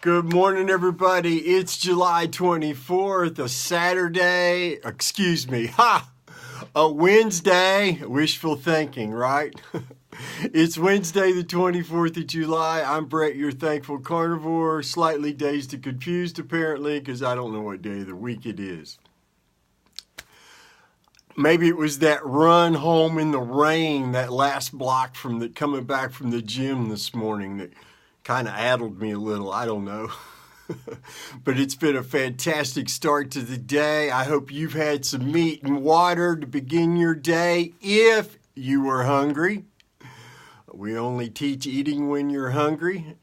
Good morning, everybody. It's July 24th, a Saturday, a Wednesday. Wishful thinking, right? It's Wednesday, the 24th of July. I'm Brett, your thankful carnivore, slightly dazed and confused, apparently, because I don't know what day of the week it is. Maybe it was that run home in the rain, that last block coming back from the gym this morning that kind of addled me a little. I don't know. But it's been a fantastic start to the day. I hope you've had some meat and water to begin your day if you were hungry. We only teach eating when you're hungry,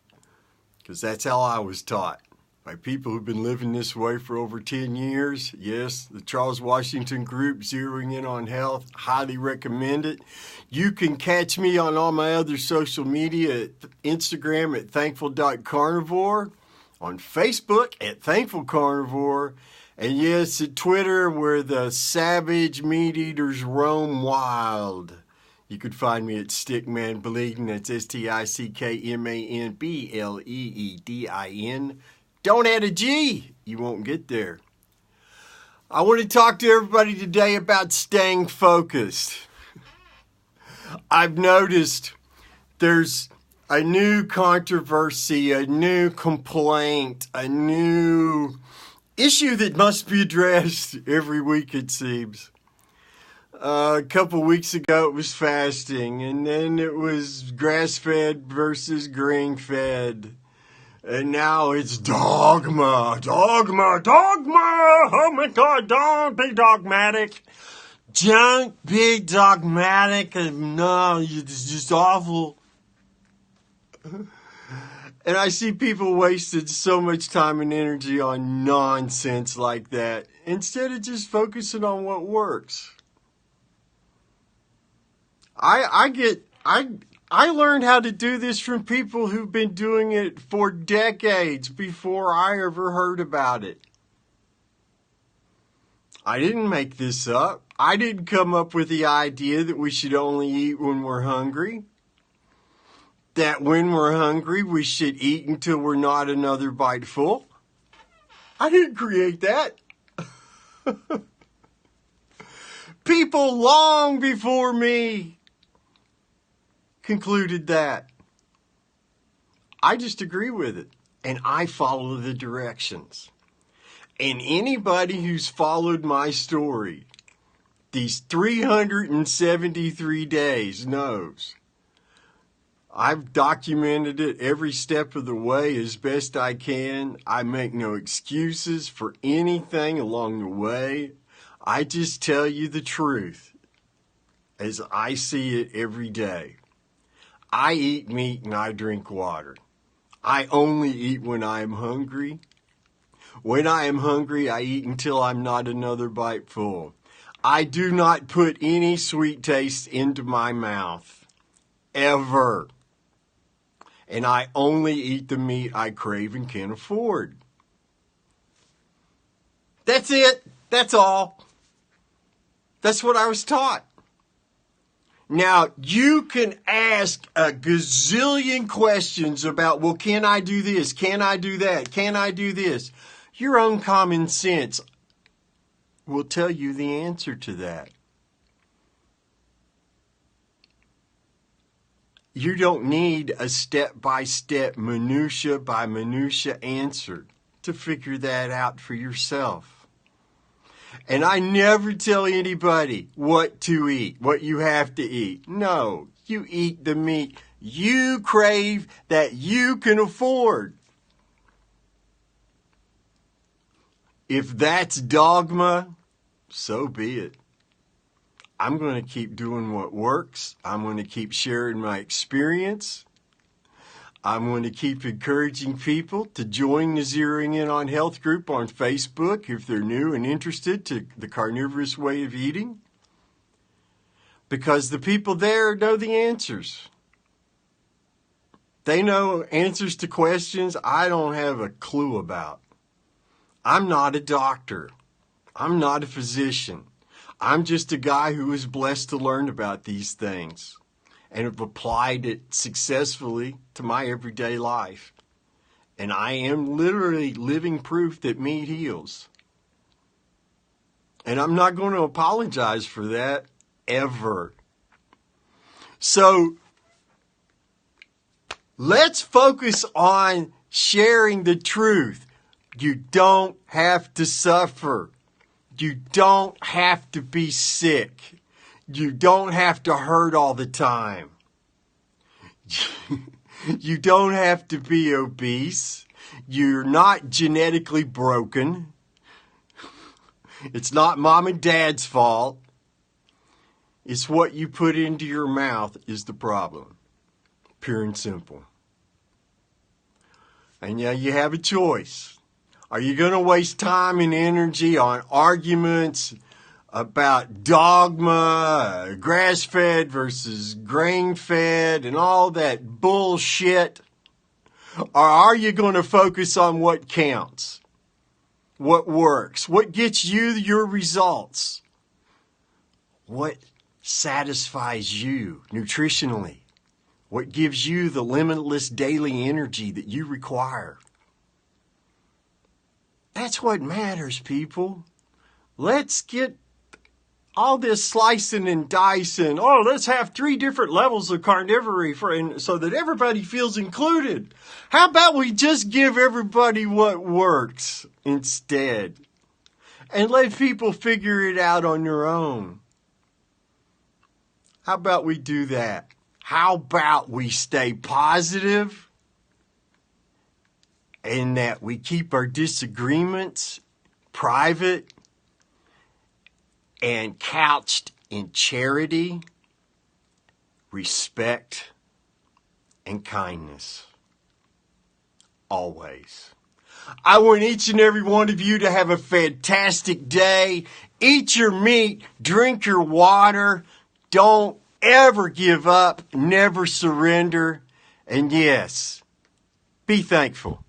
because that's how I was taught by people who've been living this way for over 10 years. Yes, the Charles Washington Group, Zeroing In on Health, highly recommend it. You can catch me on all my other social media at Instagram at thankful.carnivore, on Facebook at Thankful Carnivore, and yes, at Twitter where the savage meat eaters roam wild. You could find me at Stickman Bleeding. That's STICKMANBLEEDIN. Don't add a G. You won't get there. I want to talk to everybody today about staying focused. I've noticed there's a new controversy, a new complaint, a new issue that must be addressed every week, it seems. A couple weeks ago it was fasting, and then it was grass-fed versus grain-fed. And now it's dogma. Oh my God, don't be dogmatic. Don't be dogmatic. No, it's just awful. And I see people wasted so much time and energy on nonsense like that instead of just focusing on what works. I learned how to do this from people who've been doing it for decades before I ever heard about it. I didn't make this up. I didn't come up with the idea that we should only eat when we're hungry. That when we're hungry, we should eat until we're not another bite full. I didn't create that. People long before me concluded that. I just agree with it, and I follow the directions. And anybody who's followed my story these 373 days knows I've documented it every step of the way as best I can. I make no excuses for anything along the way. I just tell you the truth as I see it every day. I eat meat and I drink water. I only eat when I am hungry. When I am hungry, I eat until I'm not another bite full. I do not put any sweet taste into my mouth, ever. And I only eat the meat I crave and can afford. That's it. That's all. That's what I was taught. Now, you can ask a gazillion questions about, well, can I do this? Can I do that? Can I do this? Your own common sense will tell you the answer to that. You don't need a step-by-step, minutia-by-minutia answer to figure that out for yourself. And I never tell anybody what to eat, what you have to eat. No, you eat the meat you crave that you can afford. If that's dogma, so be it. I'm going to keep doing what works. I'm going to keep sharing my experience. I'm going to keep encouraging people to join the Zeroing In on Health group on Facebook if they're new and interested to the carnivorous way of eating. Because the people there know the answers. They know answers to questions I don't have a clue about. I'm not a doctor. I'm not a physician. I'm just a guy who was blessed to learn about these things and have applied it successfully to my everyday life. And I am literally living proof that meat heals. And I'm not going to apologize for that ever. So let's focus on sharing the truth. You don't have to suffer. You don't have to be sick. You don't have to hurt all the time. You don't have to be obese. You're not genetically broken. It's not mom and dad's fault. It's what you put into your mouth is the problem. Pure and simple. And yeah, you have a choice. Are you going to waste time and energy on arguments about dogma, grass-fed versus grain-fed, and all that bullshit? Or are you going to focus on what counts? What works? What gets you your results? What satisfies you nutritionally? What gives you the limitless daily energy that you require? That's what matters, people. Let's get all this slicing and dicing. Oh, let's have 3 different levels of carnivory so that everybody feels included. How about we just give everybody what works instead? And let people figure it out on their own. How about we do that? How about we stay positive and that we keep our disagreements private and couched in charity, respect, and kindness. Always. I want each and every one of you to have a fantastic day. Eat your meat, drink your water. Don't ever give up, never surrender. And yes, be thankful.